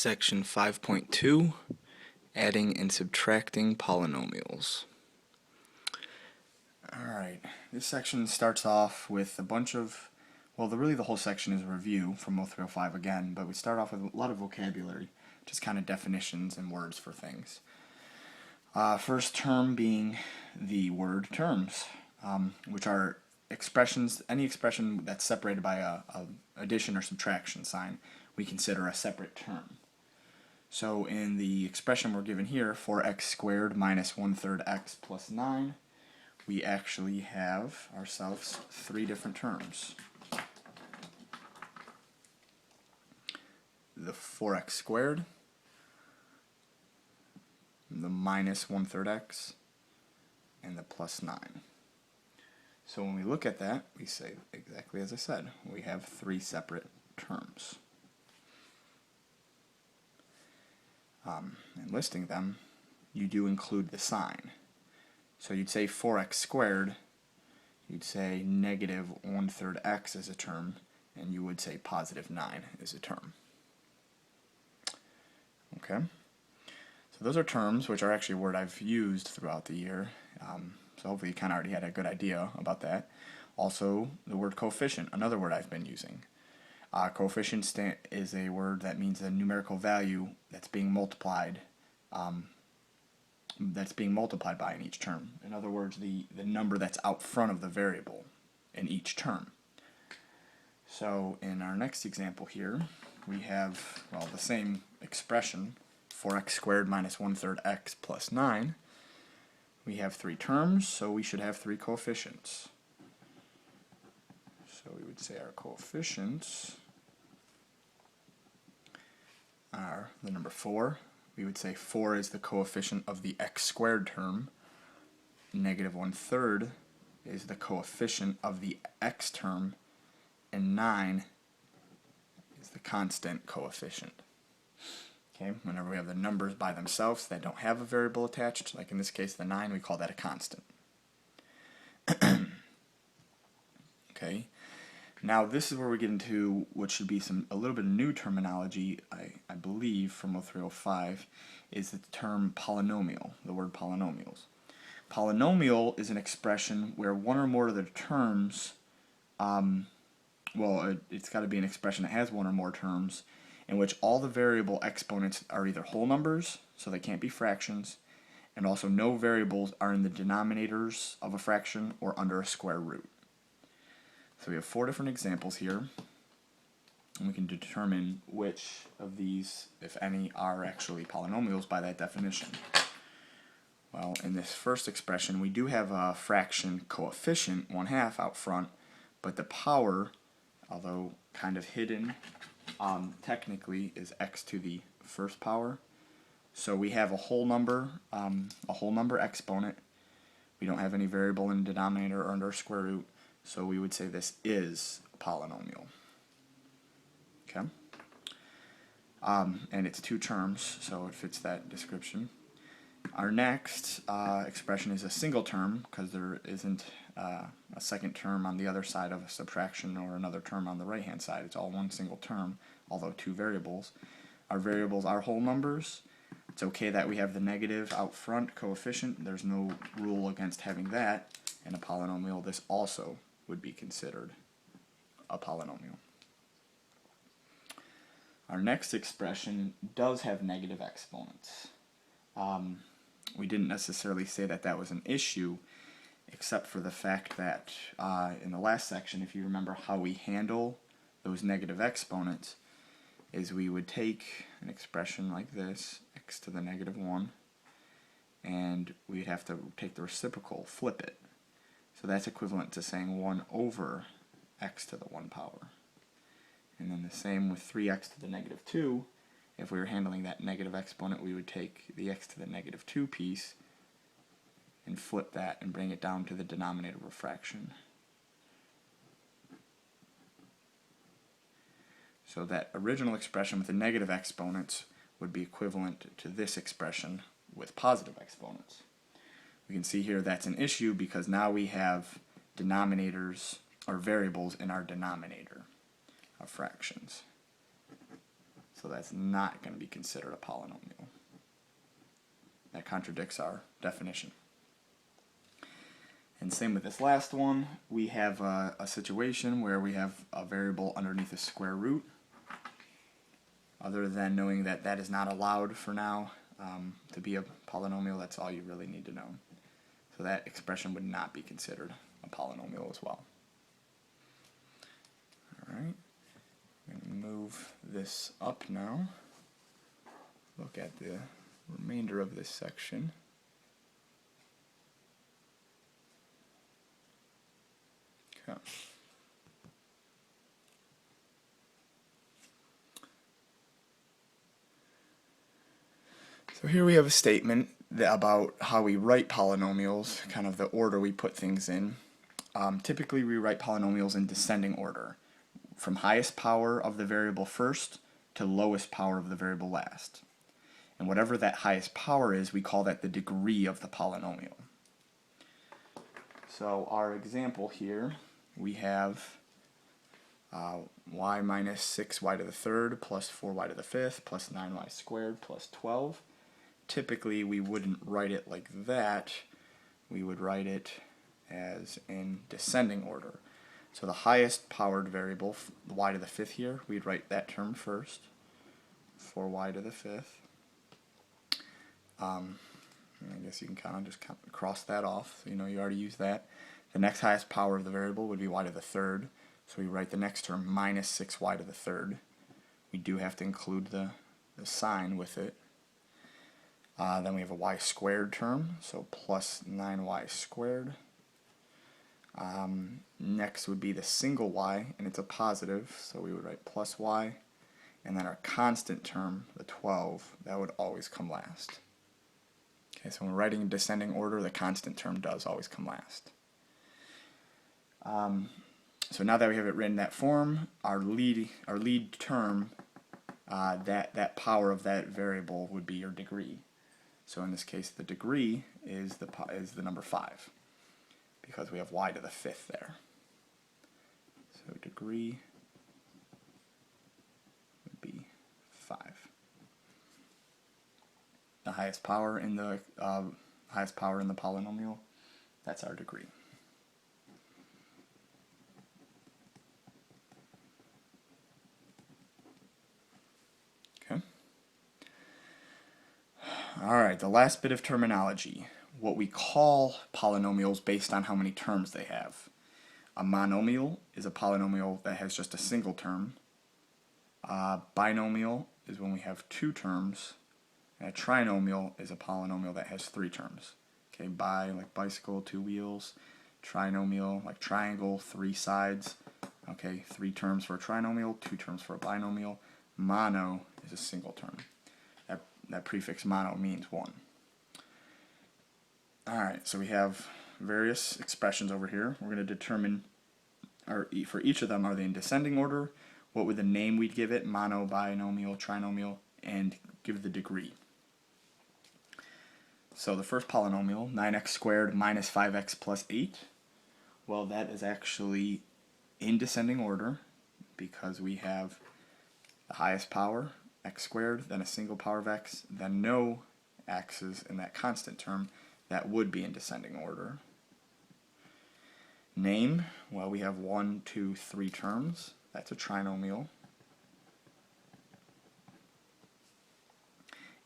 Section 5.2, Adding and Subtracting Polynomials. Alright, this section starts off with a bunch of, really the whole section is a review from O305 again, but we start off with a lot of vocabulary, just kind of definitions and words for things. First term being the word terms, which are expressions, any expression that's separated by a addition or subtraction sign, we consider a separate term. So in the expression we're given here, 4x squared minus 1/3 x plus 9, we actually have ourselves three different terms. The 4x squared, the minus 1/3 x, and the plus 9. So when we look at that, we say exactly as I said, we have three separate terms. And listing them, you do include the sign. So you'd say 4x squared, you'd say negative 1/3 x is a term, and you would say positive 9 is a term. Okay? So those are terms which are actually a word I've used throughout the year, so hopefully you kind of already had a good idea about that. Also, the word coefficient, another word I've been using. Coefficient is a word that means a numerical value that's being multiplied by in each term. In other words, the number that's out front of the variable in each term. So in our next example here, we have, the same expression, 4x squared minus 1/3 x plus 9. We have three terms, so we should have three coefficients. So we would say our coefficients are the number 4. We would say 4 is the coefficient of the x squared term. Negative 1/3 is the coefficient of the x term. And 9 is the constant coefficient. Okay, whenever we have the numbers by themselves that don't have a variable attached, like in this case the 9, we call that a constant. Okay. Now this is where we get into what should be a little bit of new terminology, I believe, from O305, is the term polynomial, the word polynomials. Polynomial is an expression where one or more of the terms, it's got to be an expression that has one or more terms, in which all the variable exponents are either whole numbers, so they can't be fractions, and also no variables are in the denominators of a fraction or under a square root. So we have 4 different examples here, and we can determine which of these, if any, are actually polynomials by that definition. Well, in this first expression, we do have a fraction coefficient, 1/2, out front, but the power, although kind of hidden, technically is x to the first power. So we have a whole number exponent. We don't have any variable in the denominator or under a square root. So we would say this is a polynomial. Okay? And it's two terms, so it fits that description. Our next expression is a single term, because there isn't a second term on the other side of a subtraction or another term on the right hand side. It's all one single term, although two variables. Our variables are whole numbers. It's okay that we have the negative out front coefficient. There's no rule against having that. In a polynomial, this also would be considered a polynomial. Our next expression does have negative exponents. We didn't necessarily say that that was an issue, except for the fact that in the last section, if you remember how we handle those negative exponents, is we would take an expression like this, x to the negative 1, and we'd have to take the reciprocal, flip it. So that's equivalent to saying 1 over x to the 1 power. And then the same with 3x to the negative 2. If we were handling that negative exponent, we would take the x to the negative 2 piece and flip that and bring it down to the denominator of a fraction. So that original expression with the negative exponents would be equivalent to this expression with positive exponents. We can see here that's an issue because now we have denominators or variables in our denominator of fractions. So that's not going to be considered a polynomial. That contradicts our definition. And same with this last one. We have a situation where we have a variable underneath a square root. Other than knowing that that is not allowed for now to be a polynomial, that's all you really need to know. So that expression would not be considered a polynomial as well. Alright, I'm going to move this up now. Look at the remainder of this section. Okay. So here we have a statement about how we write polynomials, kind of the order we put things in. Typically we write polynomials in descending order, from highest power of the variable first to lowest power of the variable last. And whatever that highest power is, we call that the degree of the polynomial. So our example here, we have y minus 6y to the third plus 4y to the fifth plus 9y squared plus 12. Typically we wouldn't write it like that. We would write it as in descending order. So the highest powered variable, y to the fifth here, we'd write that term first, 4y to the fifth. I guess you can kind of just cross that off, so you know you already used that. The next highest power of the variable would be y to the third, so we write the next term minus 6y to the third. We do have to include the sign with it. Then we have a y squared term, so plus 9y squared. Next would be the single y, and it's a positive, so we would write plus y. And then our constant term, the 12, that would always come last. Okay, so when we're writing in descending order, the constant term does always come last. So now that we have it written in that form, our lead term, that power of that variable would be your degree. So in this case, the degree is the number 5, because we have y to the fifth there. So degree would be 5. The highest power in the polynomial, that's our degree. Okay. All right, the last bit of terminology. What we call polynomials based on how many terms they have. A monomial is a polynomial that has just a single term. Binomial is when we have 2 terms. And a trinomial is a polynomial that has 3 terms. Okay, bi, like bicycle, 2 wheels. Trinomial, like triangle, 3 sides. Okay, 3 terms for a trinomial, 2 terms for a binomial. Mono is a single term. That prefix mono means 1. Alright, so we have various expressions over here. We're going to determine, for each of them, are they in descending order? What would the name we'd give it? Mono, binomial, trinomial, and give the degree. So the first polynomial, 9x squared minus 5x plus 8, well, that is actually in descending order because we have the highest power, x squared, then a single power of x, then no x's in that constant term. That would be in descending order. Name, well, we have 1, 2, 3 terms. That's a trinomial.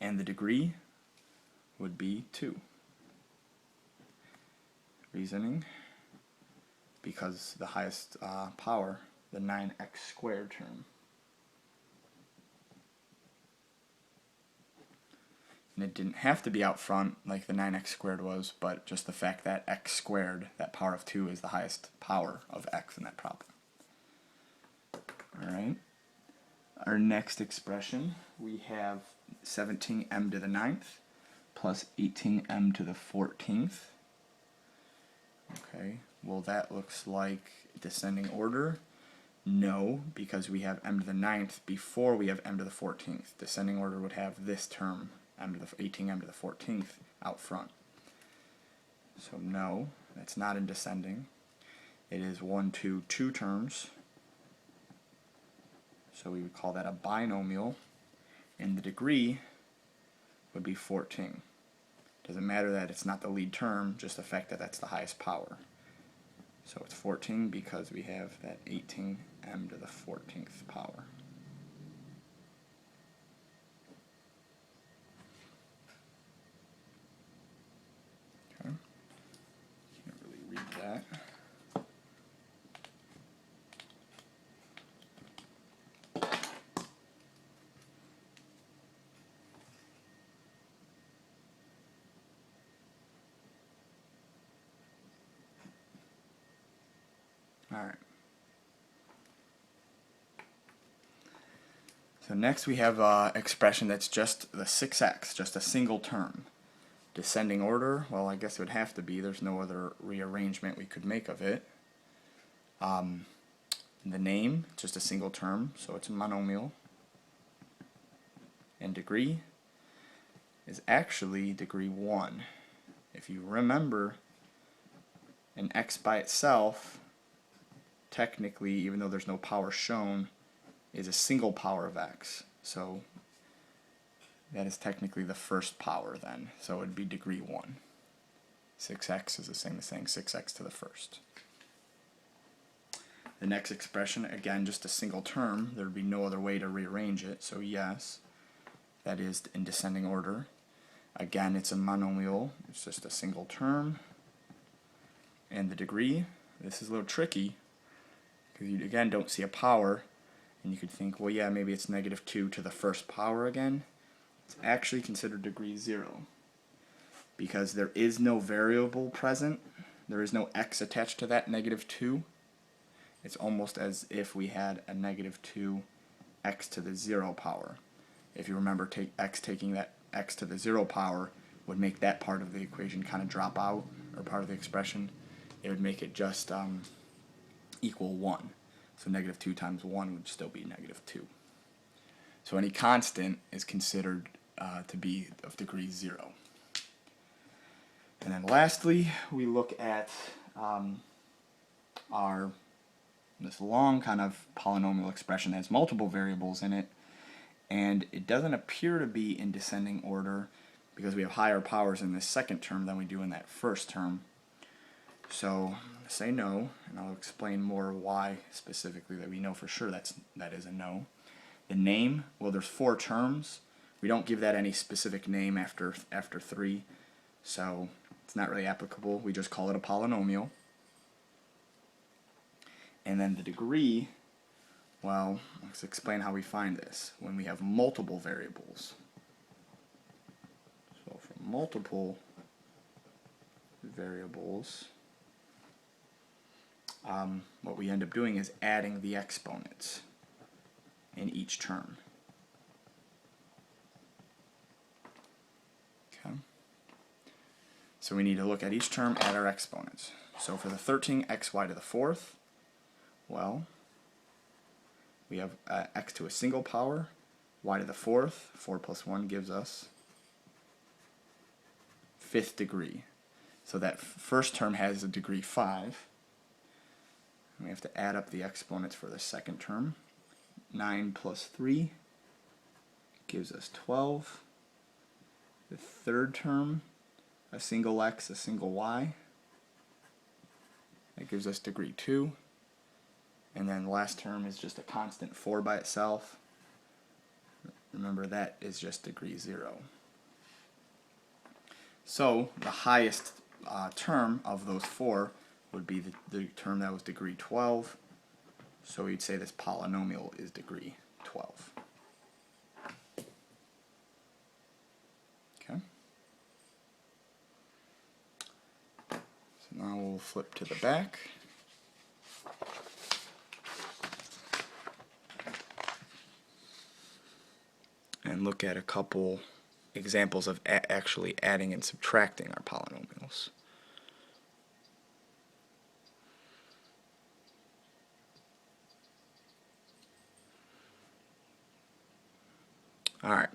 And the degree would be 2. Reasoning, because the highest power, the 9x squared term. And it didn't have to be out front like the 9x squared was, but just the fact that x squared, that power of 2, is the highest power of x in that problem. Alright. Our next expression, we have 17m to the 9th plus 18m to the 14th. Okay, well that looks like descending order. No, because we have m to the 9th before we have m to the 14th. Descending order would have this term, 18m to the 14th, out front. So no, that's not in descending. It is 1, 2, 2 terms. So we would call that a binomial. and the degree would be 14. Doesn't matter that it's not the lead term, just the fact that that's the highest power. So it's 14 because we have that 18m to the 14th power. Okay. Can't really read that. Alright. So next we have an expression that's just the 6x, just a single term. Descending order, well, I guess it would have to be. There's no other rearrangement we could make of it. The name, just a single term, so it's a monomial. And degree is actually degree 1. If you remember, an x by itself, technically, even though there's no power shown, is a single power of x. So that is technically the first power then. So it would be degree 1. 6x is the same as saying 6x to the first. The next expression, again, just a single term. There would be no other way to rearrange it. So yes, that is in descending order. Again, it's a monomial. It's just a single term. And the degree, this is a little tricky because you, again, don't see a power. And you could think, well, yeah, maybe it's -2 to the first power again. It's actually considered degree 0 because there is no variable present. There is no x attached to that -2. It's almost as if we had a -2 x to the 0 power. If you remember, x taking that x to the 0 power would make that part of the equation kind of drop out, or part of the expression. It would make it just equal 1. So -2 times 1 would still be -2. So any constant is considered to be of degree 0. And then lastly, we look at this long kind of polynomial expression that has multiple variables in it, and it doesn't appear to be in descending order because we have higher powers in this second term than we do in that first term. So say no, and I'll explain more why specifically that we know for sure that is a no. The name, well, there's 4 terms. We don't give that any specific name after 3, so it's not really applicable. We just call it a polynomial. And then the degree, well, let's explain how we find this. When we have multiple variables. So for multiple variables, what we end up doing is adding the exponents in each term. Okay. So we need to look at each term, add our exponents. So for the 13xy to the 4th, well, we have x to a single power, y to the 4th, 4 plus 1 gives us 5th degree. So that first term has a degree 5. And we have to add up the exponents for the second term. 9 plus 3 gives us 12. The third term, a single x, a single y. That gives us degree 2. And then the last term is just a constant 4 by itself. Remember, that is just degree 0. So the highest term of those 4 would be the term that was degree 12. So we'd say this polynomial is degree 12. Okay. So now we'll flip to the back. And look at a couple examples of actually adding and subtracting our polynomials. Alright,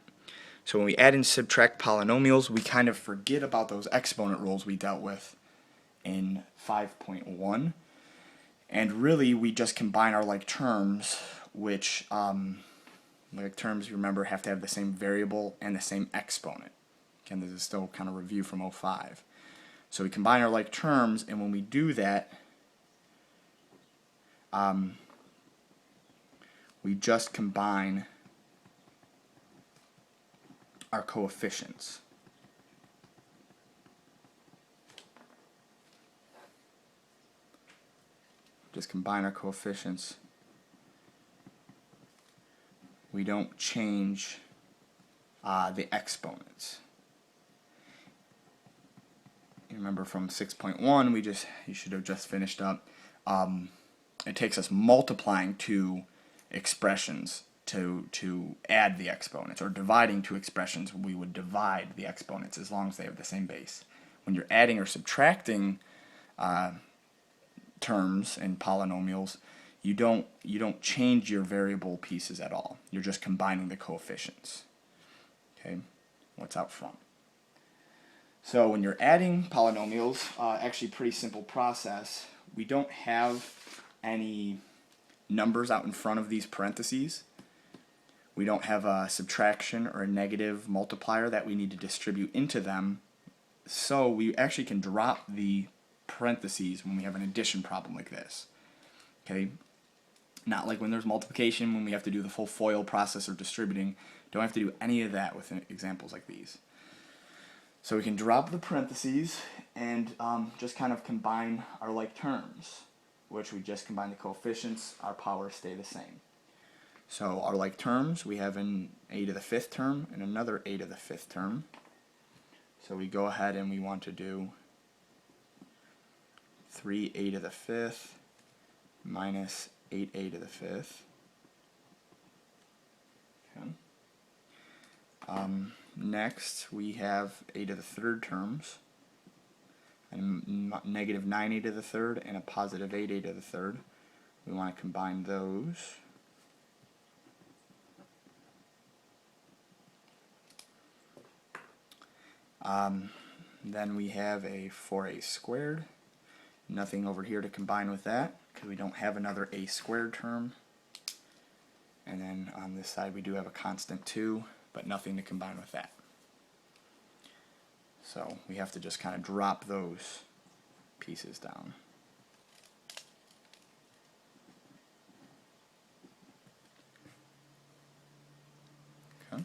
so when we add and subtract polynomials, we kind of forget about those exponent rules we dealt with in 5.1, and really we just combine our like terms, which Like terms, you remember, have to have the same variable and the same exponent. Again, this is still kind of review from 05. So we combine our like terms, and when we do that, we just combine our coefficients. Just combine our coefficients. We don't change the exponents. You remember from 6.1, you should have just finished up. It takes us multiplying two expressions to add the exponents, or dividing two expressions. We would divide the exponents as long as they have the same base. When you're adding or subtracting terms in polynomials, you don't change your variable pieces at all. You're just combining the coefficients. Okay, what's out front? So when you're adding polynomials, actually pretty simple process. We don't have any numbers out in front of these parentheses. We don't have a subtraction or a negative multiplier that we need to distribute into them. So we actually can drop the parentheses when we have an addition problem like this. Okay, not like when there's multiplication, when we have to do the full FOIL process or distributing. Don't have to do any of that with examples like these. So we can drop the parentheses and just kind of combine our like terms, which we just combine the coefficients, our powers stay the same. So our like terms, we have an a to the 5th term and another a to the 5th term. So we go ahead and we want to do 3a to the 5th minus 8a to the 5th. Okay. Next, we have a to the 3rd terms, and negative 9a to the 3rd and a positive 8a to the 3rd. We want to combine those. Then we have a 4a squared. Nothing over here to combine with that because we don't have another a squared term. And then on this side we do have a constant 2, but nothing to combine with that. So we have to just kind of drop those pieces down. Okay.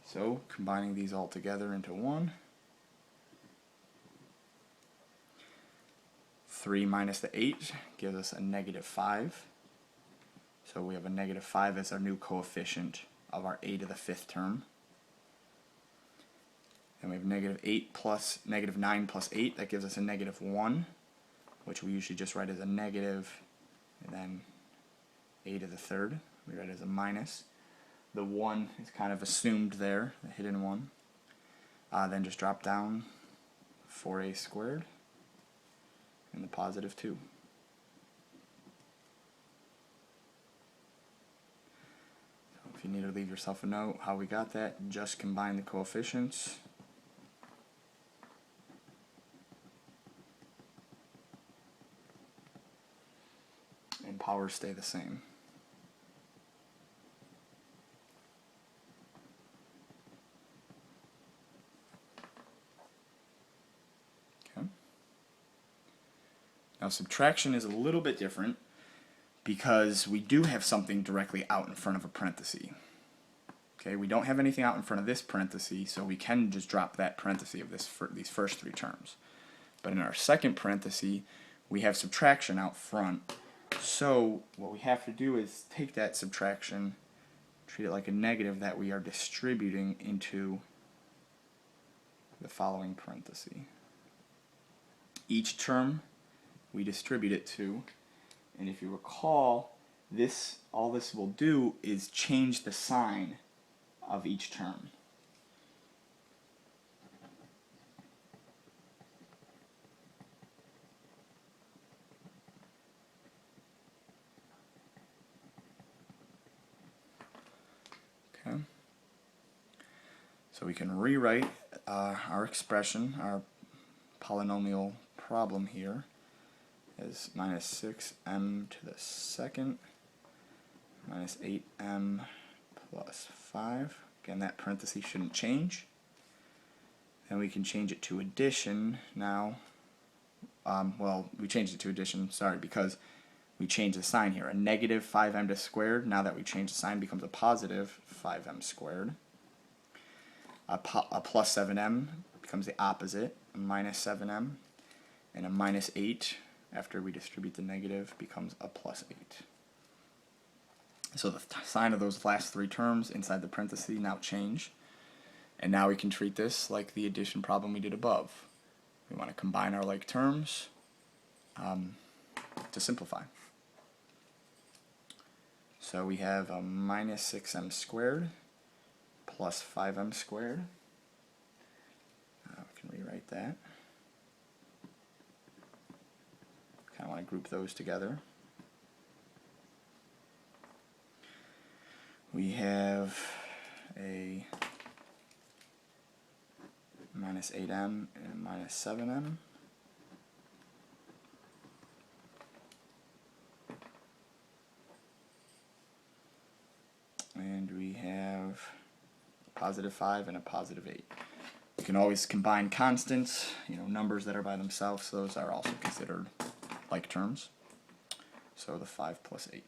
So combining these all together into one. 3 minus the 8 gives us a negative 5. So we have a negative 5 as our new coefficient of our a to the 5th term. And we have negative 9 plus 8, that gives us a negative 1, which we usually just write as a negative, and then a to the 3rd, we write as a minus. The 1 is kind of assumed there, the hidden 1. Then just drop down 4a squared and the positive 2. So if you need to leave yourself a note how we got that, just combine the coefficients. And powers stay the same. Okay. Now subtraction is a little bit different because we do have something directly out in front of a parenthesis. Okay, we don't have anything out in front of this parenthesis, so we can just drop that parenthesis of these first 3 terms. But in our second parenthesis, we have subtraction out front. So what we have to do is take that subtraction, treat it like a negative that we are distributing into the following parenthesis. Each term we distribute it to, and if you recall, all this will do is change the sign of each term. Okay. So we can rewrite our expression, our polynomial problem here, as minus 6m to the 2nd minus 8m plus 5. Again, that parenthesis shouldn't change. And we can change it to addition now. Well, we changed it to addition, sorry, because we changed the sign here. A negative 5m squared, now that we changed the sign, becomes a positive 5m squared. A plus 7m becomes the opposite, a minus 7m. And a minus 8, after we distribute the negative, becomes a plus 8. So the sign of those last three terms inside the parentheses now change. And now we can treat this like the addition problem we did above. We want to combine our like terms to simplify. So we have a minus 6m squared plus 5m squared. We can rewrite that. Kind of want to group those together. We have a minus 8m and a minus 7m. And we have a positive 5 and a positive 8. You can always combine constants, numbers that are by themselves. Those are also considered like terms. So the 5 plus 8.